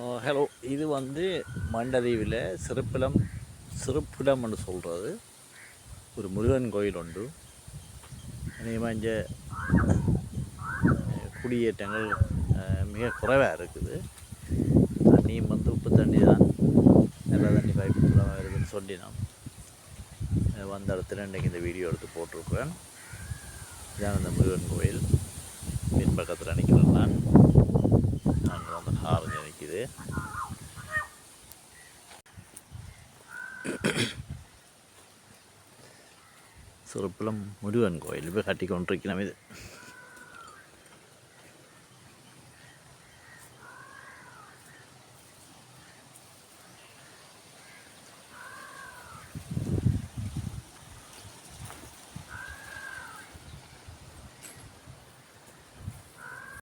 Hello, இது வந்து மண்டதீவில் சிறப்பிடம் என்று சொல்கிறது ஒரு முருகன் கோயில் உண்டு. அநேகமாக இங்கே குடியேற்றங்கள் மிக குறைவாக இருக்குது. தண்ணியும் வந்து உப்பு தண்ணி தான், நல்ல தண்ணி பைப்பு மூலமாக வருதுன்னு சொல்லினோம். வந்த இடத்துல இன்றைக்கி இந்த வீடியோ எடுத்து போட்டிருக்கிறேன். இதான் இந்த முருகன் கோயில். பின்பக்கத்தில் நிற்கிறேன் நான். அங்கே வந்து ஹாருங்க நிற்கிது. சிறப்பிலம் முருகன் கோயில் இப்போ கட்டி கொண்டிருக்கிறோம். இது